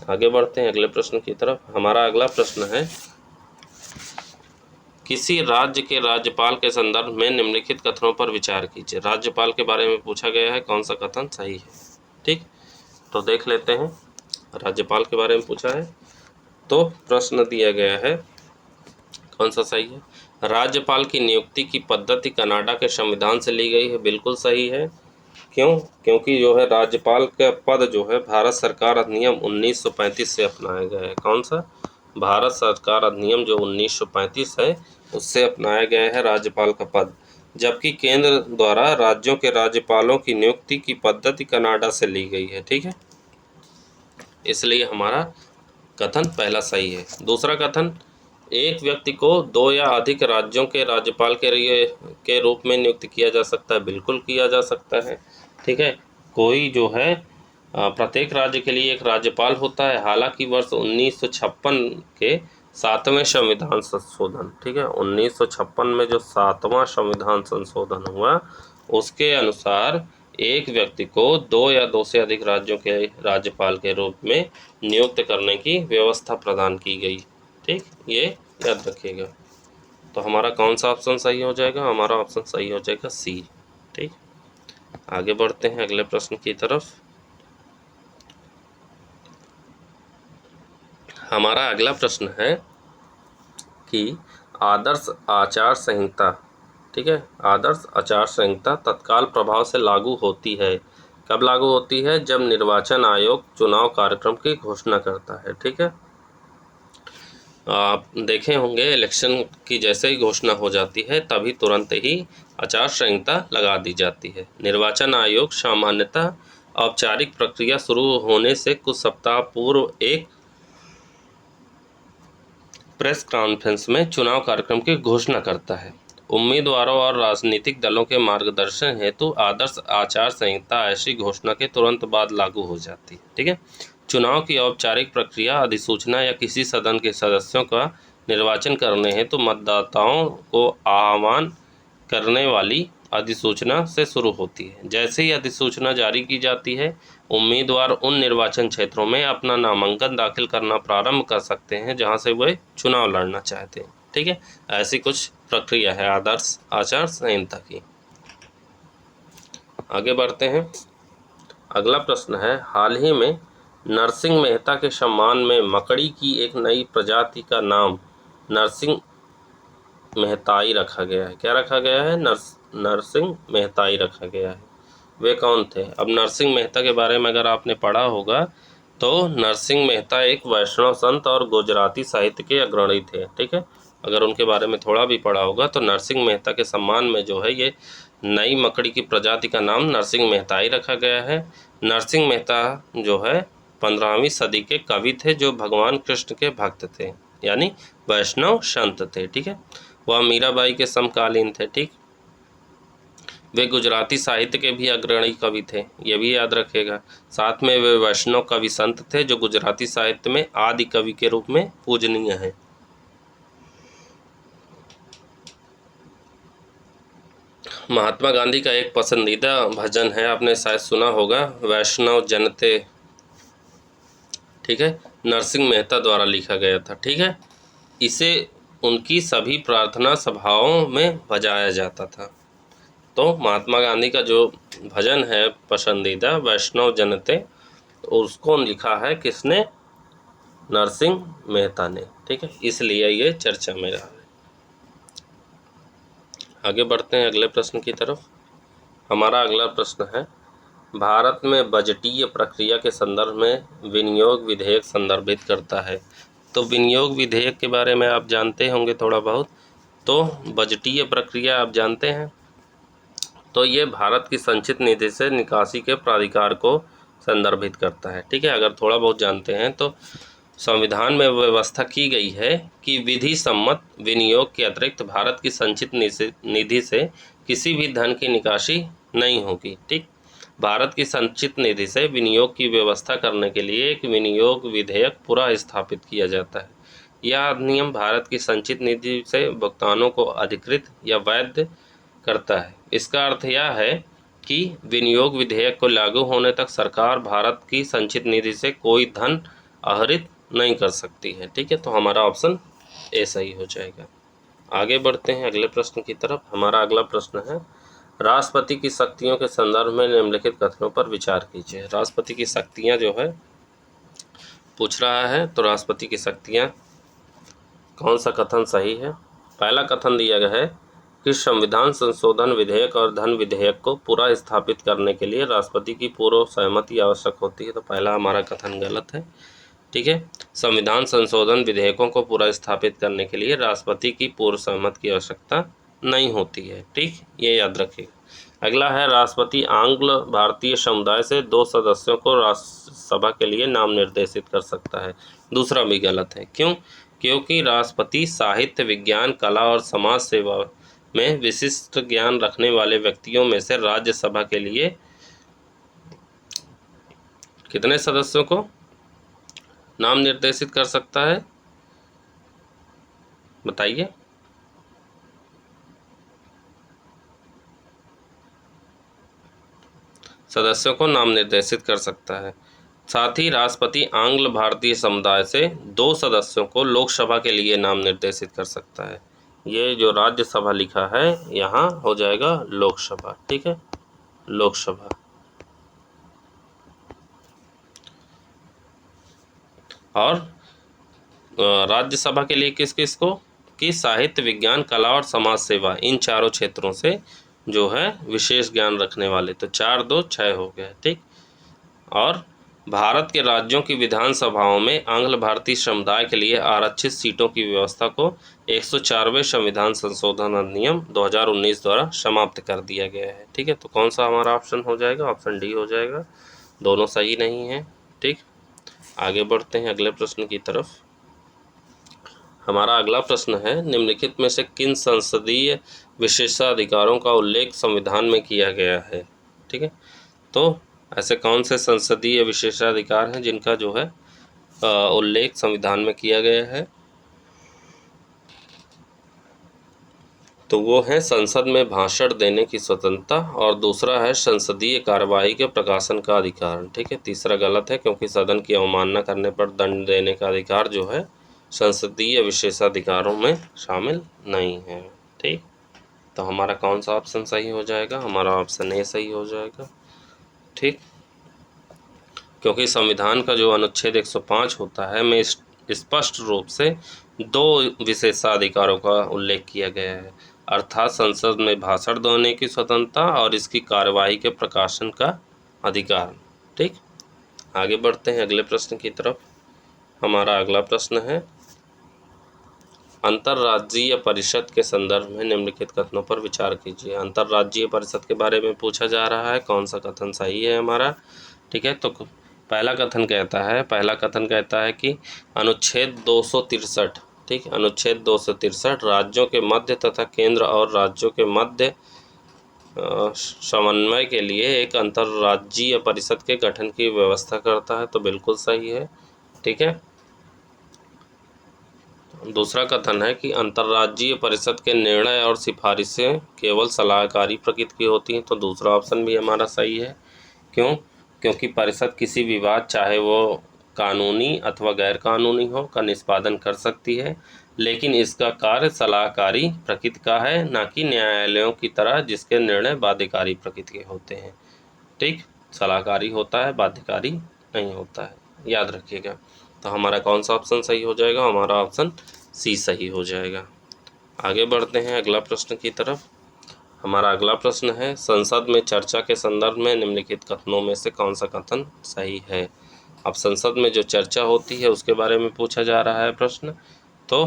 आगे बढ़ते हैं अगले प्रश्न की तरफ। हमारा अगला प्रश्न है, किसी राज्य के राज्यपाल के संदर्भ में निम्नलिखित कथनों पर विचार कीजिए। राज्यपाल के बारे में पूछा गया है, कौन सा कथन सही है? ठीक, तो देख लेते हैं। राज्यपाल के बारे में पूछा है तो प्रश्न दिया गया है, कौन सा सही है? राज्यपाल की नियुक्ति की पद्धति कनाडा के संविधान से ली गई है, बिल्कुल सही है। क्यों? क्योंकि जो है राज्यपाल का पद जो है भारत सरकार अधिनियम 1935 से अपनाया गया है। कौन सा? भारत सरकार अधिनियम जो 1935 है उससे अपनाया गया है राज्यपाल का पद, जबकि केंद्र द्वारा राज्यों के राज्यपालों की नियुक्ति की पद्धति कनाडा से ली गई है। ठीक है, इसलिए हमारा कथन पहला सही है। दूसरा कथन, एक व्यक्ति को 2 या अधिक राज्यों के राज्यपाल के रूप में नियुक्त किया जा सकता है, बिल्कुल किया जा सकता है। ठीक है, कोई जो है प्रत्येक राज्य के लिए एक राज्यपाल होता है। हालांकि वर्ष 1956 के 7वें संविधान संशोधन, ठीक है, 1956 में जो 7वां संविधान संशोधन हुआ उसके अनुसार एक व्यक्ति को 2 या 2 से अधिक राज्यों के राज्यपाल के रूप में नियुक्त करने की व्यवस्था प्रदान की गई। ठीक, ये याद रखिएगा। तो हमारा कौन सा ऑप्शन सही हो जाएगा? हमारा ऑप्शन सही हो जाएगा सी। ठीक, आगे बढ़ते हैं अगले प्रश्न की तरफ। हमारा अगला प्रश्न है कि आदर्श आचार संहिता, ठीक है, आदर्श आचार संहिता तत्काल प्रभाव से लागू होती है। कब लागू होती है? जब निर्वाचन आयोग चुनाव कार्यक्रम की घोषणा करता है। ठीक है, आप देखे होंगे इलेक्शन की जैसे ही घोषणा हो जाती है तभी तुरंत ही आचार संहिता लगा दी जाती है। निर्वाचन आयोग सामान्यतः औपचारिक प्रक्रिया शुरू होने से कुछ सप्ताह पूर्व एक प्रेस कॉन्फ्रेंस में चुनाव कार्यक्रम की घोषणा करता है। उम्मीदवारों और राजनीतिक दलों के मार्गदर्शन हेतु आदर्श आचार संहिता ऐसी घोषणा के तुरंत बाद लागू हो जाती है। ठीक है, चुनाव की औपचारिक प्रक्रिया अधिसूचना या किसी सदन के सदस्यों का निर्वाचन करने हेतु मतदाताओं को आह्वान करने वाली अधिसूचना से शुरू होती है। जैसे ही अधिसूचना जारी की जाती है, उम्मीदवार उन निर्वाचन क्षेत्रों में अपना नामांकन दाखिल करना प्रारंभ कर सकते हैं जहां से वे चुनाव लड़ना चाहते हैं। ठीक है, ऐसी कुछ प्रक्रिया है आदर्श आचार संहिता की। आगे बढ़ते हैं। अगला प्रश्न है, हाल ही में नरसिंह मेहता के सम्मान में मकड़ी की एक नई प्रजाति का नाम नरसिंह मेहताई रखा गया है। क्या रखा गया है? नरसिंह मेहताई रखा गया है। वे कौन थे? अब नरसिंह मेहता के बारे में अगर आपने पढ़ा होगा तो नरसिंह मेहता एक वैष्णव संत और गुजराती साहित्य के अग्रणी थे। ठीक है, अगर उनके बारे में थोड़ा भी पढ़ा होगा तो नरसिंह मेहता के सम्मान में जो है ये नई मकड़ी की प्रजाति का नाम नरसिंह मेहताई रखा गया है। नरसिंह मेहता जो है 15वीं सदी के कवि थे जो भगवान कृष्ण के भक्त थे, यानी वैष्णव संत थे। ठीक है, वह मीराबाई के समकालीन थे। ठीक, वे गुजराती साहित्य के भी अग्रणी कवि थे, ये भी याद रखेगा। साथ में वे वैष्णव कवि संत थे जो गुजराती साहित्य में आदि कवि के रूप में पूजनीय हैं। महात्मा गांधी का एक पसंदीदा भजन है, आपने शायद सुना होगा, वैष्णव जनते। ठीक है, नरसिंह मेहता द्वारा लिखा गया था। ठीक है, इसे उनकी सभी प्रार्थना सभाओं में बजाया जाता था। तो महात्मा गांधी का जो भजन है पसंदीदा वैष्णव जनते, तो उसको लिखा है किसने? नरसिंह मेहता ने। ठीक है, इसलिए ये चर्चा में रहा है। आगे बढ़ते हैं अगले प्रश्न की तरफ। हमारा अगला प्रश्न है, भारत में बजटीय प्रक्रिया के संदर्भ में विनियोग विधेयक संदर्भित करता है। तो विनियोग विधेयक के बारे में आप जानते होंगे थोड़ा बहुत। तो बजटीय प्रक्रिया आप जानते हैं, तो ये भारत की संचित निधि से निकासी के प्राधिकार को संदर्भित करता है। ठीक है, अगर थोड़ा बहुत जानते हैं तो संविधान में व्यवस्था की गई है कि विधि सम्मत विनियोग के अतिरिक्त भारत की संचित निधि से किसी भी धन की निकासी नहीं होगी। ठीक, भारत की संचित निधि से विनियोग की व्यवस्था करने के लिए एक विनियोग विधेयक पूरा स्थापित किया जाता है। यह अधिनियम भारत की संचित निधि से भुगतानों को अधिकृत या वैध करता है। इसका अर्थ यह है कि विनियोग विधेयक को लागू होने तक सरकार भारत की संचित निधि से कोई धन आहरित नहीं कर सकती है। ठीक है, तो हमारा ऑप्शन ए सही हो जाएगा। आगे बढ़ते हैं अगले प्रश्न की तरफ। हमारा अगला प्रश्न है, राष्ट्रपति की शक्तियों के संदर्भ में निम्नलिखित कथनों पर विचार कीजिए। राष्ट्रपति की शक्तियां जो है पूछ रहा है, तो राष्ट्रपति की शक्तियां, कौन सा कथन सही है? पहला कथन दिया गया है कि संविधान संशोधन विधेयक और धन विधेयक को पूरा स्थापित करने के लिए राष्ट्रपति की पूर्व सहमति आवश्यक होती है, तो पहला हमारा कथन गलत है। ठीक है, संविधान संशोधन विधेयकों को पूरा स्थापित करने के लिए राष्ट्रपति की पूर्व सहमति की आवश्यकता नहीं होती है। ठीक, ये याद रखिएगा। अगला है, राष्ट्रपति आंग्ल भारतीय समुदाय से 2 सदस्यों को राज्यसभा के लिए नाम निर्देशित कर सकता है। दूसरा भी गलत है। क्यों? क्योंकि राष्ट्रपति साहित्य, विज्ञान, कला और समाज सेवा में विशिष्ट ज्ञान रखने वाले व्यक्तियों में से राज्यसभा के लिए कितने सदस्यों को नाम निर्देशित कर सकता है? बताइए। सदस्यों को नाम निर्देशित कर सकता है। साथ ही राष्ट्रपति आंग्ल भारतीय समुदाय से 2 सदस्यों को लोकसभा के लिए नाम निर्देशित कर सकता है। ये जो राज्यसभा लिखा है यहाँ हो जाएगा लोकसभा। ठीक है, लोकसभा। और राज्यसभा के लिए किस किस को? कि साहित्य, विज्ञान, कला और समाज सेवा, इन चारों क्षेत्रों से जो है विशेष ज्ञान रखने वाले। तो 4, 2, 6 हो गया। ठीक, और भारत के राज्यों की विधानसभाओं में आंग्ल भारतीय समुदाय के लिए आरक्षित सीटों की व्यवस्था को 104वें संविधान संशोधन अधिनियम 2019 द्वारा समाप्त कर दिया गया है। ठीक है, तो कौन सा हमारा ऑप्शन हो जाएगा? ऑप्शन डी हो जाएगा। दोनों सही नहीं है। ठीक, आगे बढ़ते हैं अगले प्रश्न की तरफ। हमारा अगला प्रश्न है, निम्नलिखित में से किन संसदीय विशेषाधिकारों का उल्लेख संविधान में किया गया है? ठीक है, तो ऐसे कौन से संसदीय विशेषाधिकार हैं जिनका जो है उल्लेख संविधान में किया गया है? तो वो है संसद में भाषण देने की स्वतंत्रता, और दूसरा है संसदीय कार्यवाही के प्रकाशन का अधिकार। ठीक है, तीसरा गलत है क्योंकि सदन की अवमानना करने पर दंड देने का अधिकार जो है संसदीय विशेषाधिकारों में शामिल नहीं है। ठीक, तो हमारा कौन सा ऑप्शन सही हो जाएगा? हमारा ऑप्शन ए सही हो जाएगा। ठीक, क्योंकि संविधान का जो अनुच्छेद 105 होता है में स्पष्ट रूप से 2 विशेषाधिकारों का उल्लेख किया गया है, अर्थात संसद में भाषण देने की स्वतंत्रता और इसकी कार्यवाही के प्रकाशन का अधिकार। ठीक, आगे बढ़ते हैं अगले प्रश्न की तरफ। हमारा अगला प्रश्न है, अंतर्राज्यीय परिषद के संदर्भ में निम्नलिखित कथनों पर विचार कीजिए। अंतर्राज्यीय परिषद के बारे में पूछा जा रहा है, कौन सा कथन सही है हमारा? ठीक है, तो पहला कथन कहता है कि अनुच्छेद 263, ठीक, अनुच्छेद 263 राज्यों के मध्य तथा केंद्र और राज्यों के मध्य समन्वय के लिए एक अंतर्राज्यीय परिषद के गठन की व्यवस्था करता है, तो बिल्कुल सही है। ठीक है, दूसरा कथन है कि अंतर्राज्यीय परिषद के निर्णय और सिफारिशें केवल सलाहकारी प्रकृति की होती हैं, तो दूसरा ऑप्शन भी हमारा सही है। क्यों? क्योंकि परिषद किसी विवाद, चाहे वो कानूनी अथवा गैर कानूनी हो, का निष्पादन कर सकती है, लेकिन इसका कार्य सलाहकारी प्रकृति का है, न कि न्यायालयों की तरह जिसके निर्णय बाध्यकारी प्रकृति के होते हैं। ठीक, सलाहकारी होता है, बाध्यकारी नहीं होता है, याद रखिएगा। तो हमारा कौन सा ऑप्शन सही हो जाएगा? हमारा ऑप्शन सी सही हो जाएगा। आगे बढ़ते हैं अगला प्रश्न की तरफ। हमारा अगला प्रश्न है, संसद में चर्चा के संदर्भ में निम्नलिखित कथनों में से कौन सा कथन सही है? अब संसद में जो चर्चा होती है उसके बारे में पूछा जा रहा है प्रश्न। तो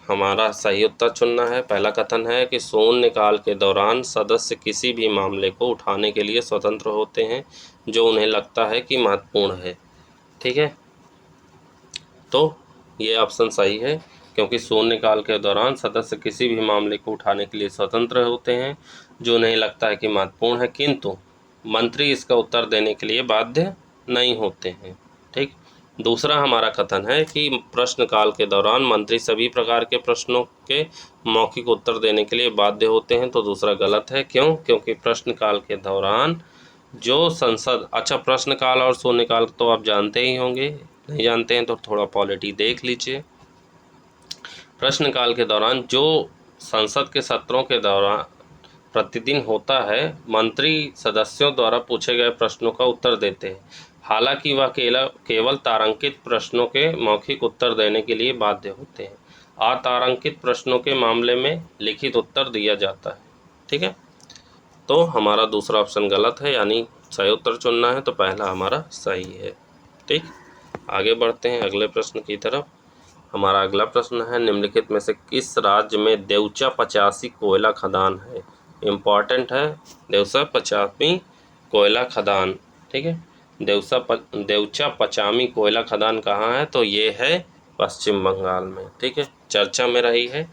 हमारा सही उत्तर चुनना है। पहला कथन है कि शून्यकाल के दौरान सदस्य किसी भी मामले को उठाने के लिए स्वतंत्र होते हैं जो उन्हें लगता है कि महत्वपूर्ण है। ठीक है, तो ये ऑप्शन सही है, क्योंकि शून्यकाल के दौरान सदस्य किसी भी मामले को उठाने के लिए स्वतंत्र होते हैं जो उन्हें लगता है कि महत्वपूर्ण है, किंतु मंत्री इसका उत्तर देने के लिए बाध्य नहीं होते हैं। ठीक, दूसरा हमारा कथन है कि प्रश्नकाल के दौरान मंत्री सभी प्रकार के प्रश्नों के मौखिक उत्तर देने के लिए बाध्य होते हैं, तो दूसरा गलत है। क्यों? क्योंकि प्रश्नकाल के दौरान जो संसद, अच्छा प्रश्नकाल और शून्यकाल तो आप जानते ही होंगे, नहीं जानते हैं तो थोड़ा पॉलिटी देख लीजिए। प्रश्नकाल के दौरान जो संसद के सत्रों के दौरान प्रतिदिन होता है, मंत्री सदस्यों द्वारा पूछे गए प्रश्नों का उत्तर देते हैं। हालांकि वह केवल तारांकित प्रश्नों के मौखिक उत्तर देने के लिए बाध्य होते हैं। अतारांकित प्रश्नों के मामले में लिखित उत्तर दिया जाता है। ठीक है, तो हमारा दूसरा ऑप्शन गलत है, यानी सही उत्तर चुनना है, तो पहला हमारा सही है। ठीक, आगे बढ़ते हैं अगले प्रश्न की तरफ। हमारा अगला प्रश्न है, निम्नलिखित में से किस राज्य में देवचा 85 कोयला खदान है? इम्पॉर्टेंट है, देवचा 85 कोयला खदान। ठीक है, देवचा 85 कोयला खदान कहाँ है? तो ये है पश्चिम बंगाल में। ठीक है, चर्चा में रही है।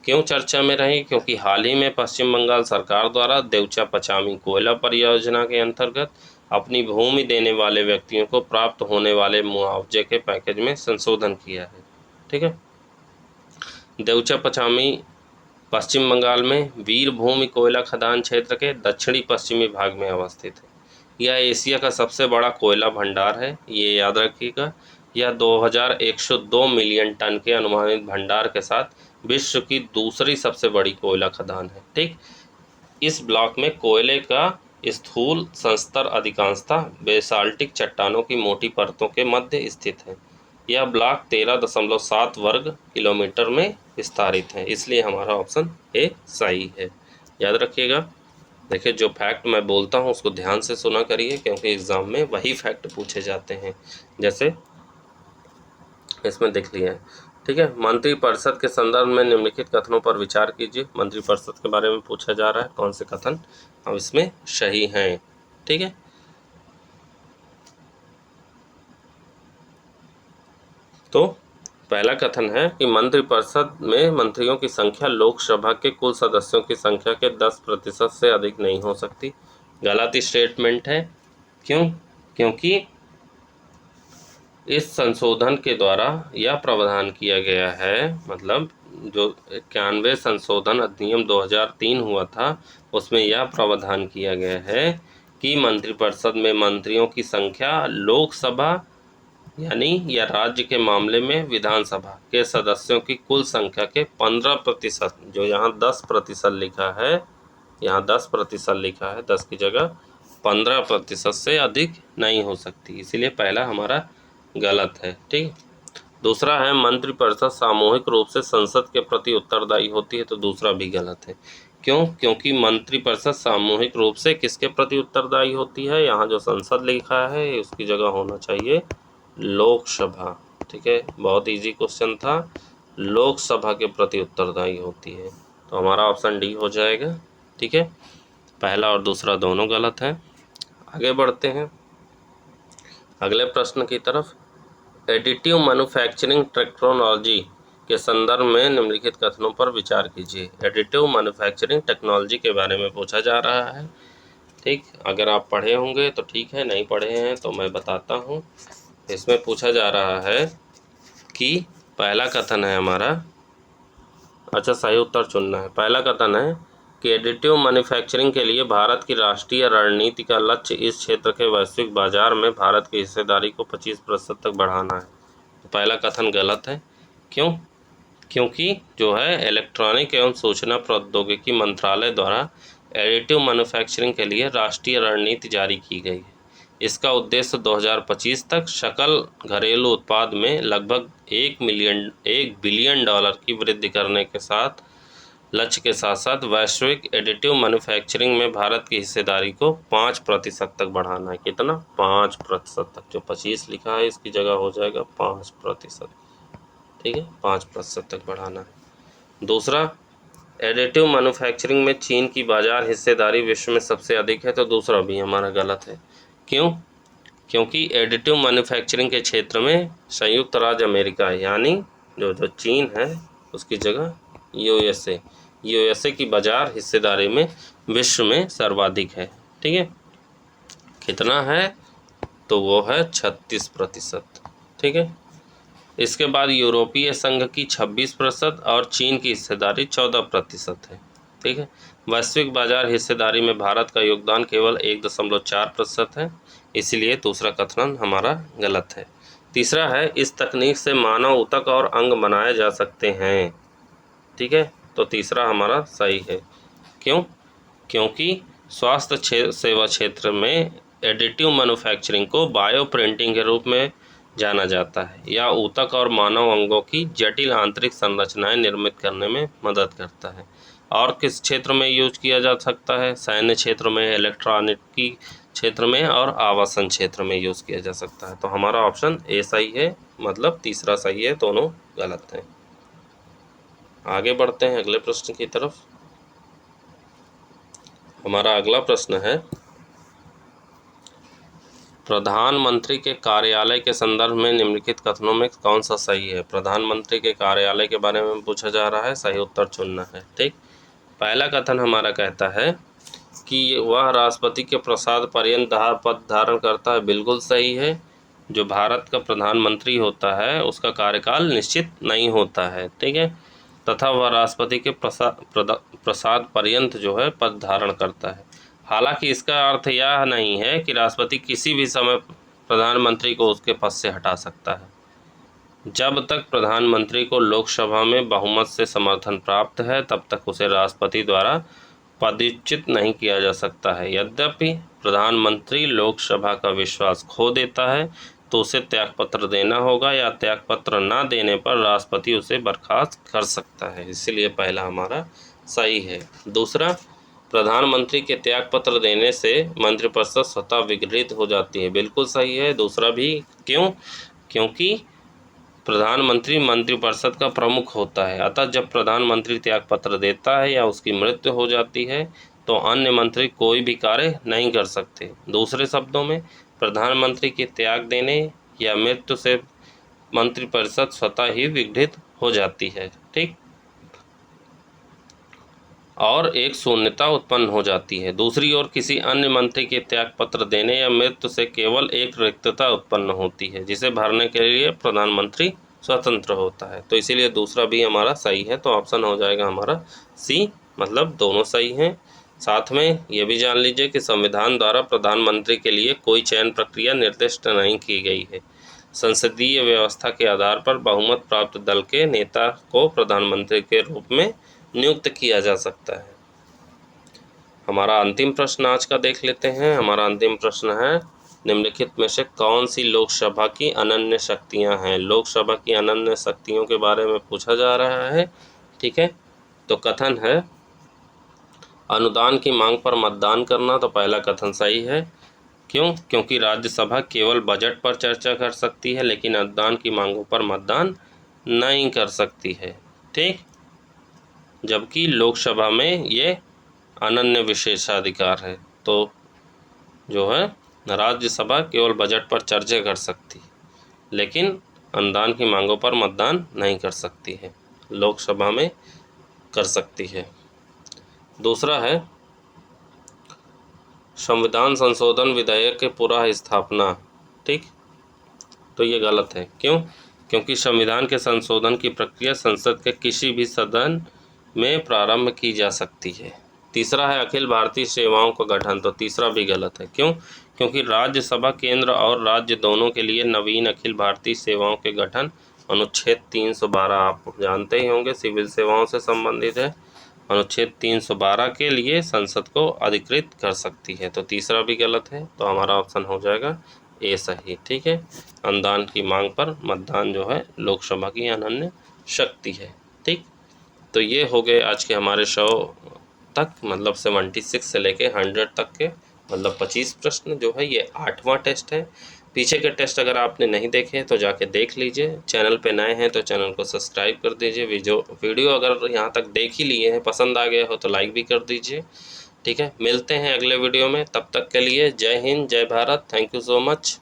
क्यों चर्चा में रही? क्योंकि हाल ही में पश्चिम बंगाल सरकार द्वारा देवचा 85 कोयला परियोजना के अंतर्गत अपनी भूमि देने वाले व्यक्तियों को प्राप्त होने वाले मुआवजे के पैकेज में संशोधन किया है। ठीक है, देवचा 85 पश्चिम बंगाल में वीरभूमि कोयला खदान क्षेत्र के दक्षिणी पश्चिमी भाग में अवस्थित है। यह एशिया का सबसे बड़ा कोयला भंडार है, ये याद रखिएगा। यह 2102 मिलियन टन के अनुमानित भंडार के साथ विश्व की दूसरी सबसे बड़ी कोयला खदान है। ठीक, इस ब्लॉक में कोयले का स्थूल संस्तर अधिकांशतः बेसाल्टिक चट्टानों की मोटी परतों के मध्य स्थित है। यह ब्लॉक 13.7 वर्ग किलोमीटर में विस्तारित है, इसलिए हमारा ऑप्शन ए सही है। याद रखिएगा। देखिए, जो फैक्ट मैं बोलता हूँ उसको ध्यान से सुना करिए, क्योंकि एग्ज़ाम में वही फैक्ट पूछे जाते हैं, जैसे इसमें देख लिया है। ठीक है, मंत्रिपरिषद के संदर्भ में निम्नलिखित कथनों पर विचार कीजिए। मंत्रिपरिषद के बारे में पूछा जा रहा है, कौन से कथन अब इसमें सही हैं। ठीक है, तो पहला कथन है कि मंत्रिपरिषद में मंत्रियों की संख्या लोकसभा के कुल सदस्यों की संख्या के 10% से अधिक नहीं हो सकती। गलत स्टेटमेंट है। क्यों? क्योंकि इस संशोधन के द्वारा यह प्रावधान किया गया है, मतलब जो 91 संशोधन अधिनियम 2003 हुआ था, उसमें यह प्रावधान किया गया है कि मंत्रिपरिषद में मंत्रियों की संख्या लोकसभा यानी या राज्य के मामले में विधानसभा के सदस्यों की कुल संख्या के 15%, जो यहाँ 10% लिखा है, यहाँ 10% लिखा है, 10 की जगह 15% से अधिक नहीं हो सकती, इसीलिए पहला हमारा गलत है। ठीक, दूसरा है मंत्रिपरिषद सामूहिक रूप से संसद के प्रति उत्तरदायी होती है, तो दूसरा भी गलत है। क्यों? क्योंकि मंत्रिपरिषद सामूहिक रूप से किसके प्रति उत्तरदायी होती है? यहाँ जो संसद लिखा है उसकी जगह होना चाहिए लोकसभा। ठीक है, बहुत इजी क्वेश्चन था। लोकसभा के प्रति उत्तरदायी होती है, तो हमारा ऑप्शन डी हो जाएगा। ठीक है, पहला और दूसरा दोनों गलत है। आगे बढ़ते हैं अगले प्रश्न की तरफ। एडिटिव मैन्युफैक्चरिंग टेक्नोलॉजी के संदर्भ में निम्नलिखित कथनों पर विचार कीजिए। एडिटिव मैन्युफैक्चरिंग टेक्नोलॉजी के बारे में पूछा जा रहा है। ठीक, अगर आप पढ़े होंगे तो ठीक है, नहीं पढ़े हैं तो मैं बताता हूँ। इसमें पूछा जा रहा है कि पहला कथन है हमारा, अच्छा सही उत्तर चुनना है। पहला कथन है कि एडिटिव मैन्युफैक्चरिंग के लिए भारत की राष्ट्रीय रणनीति का लक्ष्य इस क्षेत्र के वैश्विक बाजार में भारत की हिस्सेदारी को 25% तक बढ़ाना है। तो पहला कथन गलत है। क्यों? क्योंकि जो है इलेक्ट्रॉनिक एवं सूचना प्रौद्योगिकी मंत्रालय द्वारा एडिटिव मैन्युफैक्चरिंग के लिए राष्ट्रीय रणनीति जारी की गई है। इसका उद्देश्य 2025 तक सकल घरेलू उत्पाद में लगभग 1 बिलियन डॉलर की वृद्धि करने के साथ लक्ष्य के साथ साथ वैश्विक एडिटिव मैन्युफैक्चरिंग में भारत की हिस्सेदारी को 5% तक बढ़ाना है। कितना? 5% तक। जो 25 लिखा है इसकी जगह हो जाएगा 5%। ठीक है, 5% तक बढ़ाना है। दूसरा, एडिटिव मैन्युफैक्चरिंग में चीन की बाजार हिस्सेदारी विश्व में सबसे अधिक है, तो दूसरा भी हमारा गलत है। क्यों? क्योंकि एडिटिव मैन्युफैक्चरिंग के क्षेत्र में संयुक्त राज्य अमेरिका है, यानी जो चीन है उसकी जगह यूएसए की बाजार हिस्सेदारी में विश्व में सर्वाधिक है। ठीक है, कितना है? तो वो है 36%। ठीक है, इसके बाद यूरोपीय संघ की 26% और चीन की हिस्सेदारी 14% है। ठीक है, वैश्विक बाजार हिस्सेदारी में भारत का योगदान केवल 1.4% है, इसलिए दूसरा कथन हमारा गलत है। तीसरा है, इस तकनीक से मानव ऊतक और अंग बनाए जा सकते हैं। ठीक है, तो तीसरा हमारा सही है। क्यों? क्योंकि स्वास्थ्य सेवा क्षेत्र में एडिटिव मैन्युफैक्चरिंग को बायो प्रिंटिंग के रूप में जाना जाता है, या ऊतक और मानव अंगों की जटिल आंतरिक संरचनाएं निर्मित करने में मदद करता है। और किस क्षेत्र में यूज किया जा सकता है? सैन्य क्षेत्र में, इलेक्ट्रॉनिकी क्षेत्र में और आवासन क्षेत्र में यूज किया जा सकता है। तो हमारा ऑप्शन ए सही है, मतलब तीसरा सही है, दोनों गलत हैं। आगे बढ़ते हैं अगले प्रश्न की तरफ। हमारा अगला प्रश्न है, प्रधानमंत्री के कार्यालय के संदर्भ में निम्नलिखित कथनों में कौन सा सही है? प्रधानमंत्री के कार्यालय के बारे में पूछा जा रहा है, सही उत्तर चुनना है। ठीक, पहला कथन हमारा कहता है कि वह राष्ट्रपति के प्रसाद पर्यंत पद धारण करता है। बिल्कुल सही है। जो भारत का प्रधानमंत्री होता है उसका कार्यकाल निश्चित नहीं होता है। ठीक है, तथा वह राष्ट्रपति के प्रसाद पर्यंत जो है पद धारण करता है। हालांकि इसका अर्थ यह नहीं है कि राष्ट्रपति किसी भी समय प्रधानमंत्री को उसके पद से हटा सकता है। जब तक प्रधानमंत्री को लोकसभा में बहुमत से समर्थन प्राप्त है तब तक उसे राष्ट्रपति द्वारा पदच्युत नहीं किया जा सकता है। यद्यपि प्रधानमंत्री लोकसभा का विश्वास खो देता है तो उसे त्यागपत्र देना होगा, या त्यागपत्र न देने पर राष्ट्रपति उसे बर्खास्त कर सकता है। इसलिए पहला हमारा सही है। दूसरा, प्रधानमंत्री के त्यागपत्र देने से मंत्रिपरिषद स्वतः विघटित हो जाती है। बिल्कुल सही है, दूसरा भी। क्यों? क्योंकि प्रधानमंत्री मंत्रिपरिषद का प्रमुख होता है, अतः जब प्रधानमंत्री त्यागपत्र देता है या उसकी मृत्यु हो जाती है तो अन्य मंत्री कोई भी कार्य नहीं कर सकते। दूसरे शब्दों में, प्रधानमंत्री के त्याग देने या मृत्यु से मंत्रिपरिषद स्वतः ही विघटित हो जाती है। ठीक, और एक शून्यता उत्पन्न हो जाती है। दूसरी ओर किसी अन्य मंत्री के त्यागपत्र देने या मृत्यु से केवल एक रिक्तता उत्पन्न होती है, जिसे भरने के लिए प्रधानमंत्री स्वतंत्र होता है। तो इसीलिए दूसरा भी हमारा सही है। तो ऑप्शन हो जाएगा हमारा सी, मतलब दोनों सही हैं। साथ में ये भी जान लीजिए कि संविधान द्वारा प्रधानमंत्री के लिए कोई चयन प्रक्रिया निर्दिष्ट नहीं की गई है। संसदीय व्यवस्था के आधार पर बहुमत प्राप्त दल के नेता को प्रधानमंत्री के रूप में नियुक्त किया जा सकता है। हमारा अंतिम प्रश्न आज का देख लेते हैं। हमारा अंतिम प्रश्न है, निम्नलिखित में से कौन सी लोकसभा की अनन्य शक्तियां हैं? लोकसभा की अनन्य शक्तियों के बारे में पूछा जा रहा है। ठीक है, तो कथन है, अनुदान की मांग पर मतदान करना। तो पहला कथन सही है। क्यों? क्योंकि राज्यसभा केवल बजट पर चर्चा कर सकती है, लेकिन अनुदान की मांगों पर मतदान नहीं कर सकती है। ठीक, जबकि लोकसभा में ये अनन्य विशेषाधिकार है। तो जो है राज्यसभा केवल बजट पर चर्चा कर सकती है, लेकिन अनुदान की मांगों पर मतदान नहीं कर सकती है, लोकसभा में कर सकती है। दूसरा है, संविधान संशोधन विधेयक के पुनः स्थापना। ठीक, तो ये गलत है। क्यों? क्योंकि संविधान के संशोधन की प्रक्रिया संसद के किसी भी सदन में प्रारंभ की जा सकती है। तीसरा है, अखिल भारतीय सेवाओं का गठन। तो तीसरा भी गलत है। क्यों? क्योंकि राज्यसभा केंद्र और राज्य दोनों के लिए नवीन अखिल भारतीय सेवाओं के गठन अनुच्छेद 312, आप जानते ही होंगे, सिविल सेवाओं से संबंधित है। अनुच्छेद 312 के लिए संसद को अधिकृत कर सकती है। तो तीसरा भी गलत है। तो हमारा ऑप्शन हो जाएगा ए सही। ठीक है, अनुदान की मांग पर मतदान जो है लोकसभा की अनन्य शक्ति है। ठीक, तो ये हो गए आज के हमारे 100 तक, मतलब 76 से लेके 100 तक के, मतलब 25 प्रश्न जो है ये 8वां टेस्ट है। पीछे के टेस्ट अगर आपने नहीं देखे तो जाके देख लीजिए। चैनल पे नए हैं तो चैनल को सब्सक्राइब कर दीजिए। वीडियो अगर यहाँ तक देख ही लिए हैं, पसंद आ गया हो तो लाइक भी कर दीजिए। ठीक है, मिलते हैं अगले वीडियो में। तब तक के लिए जय हिंद, जय Bharat. Thank you so much.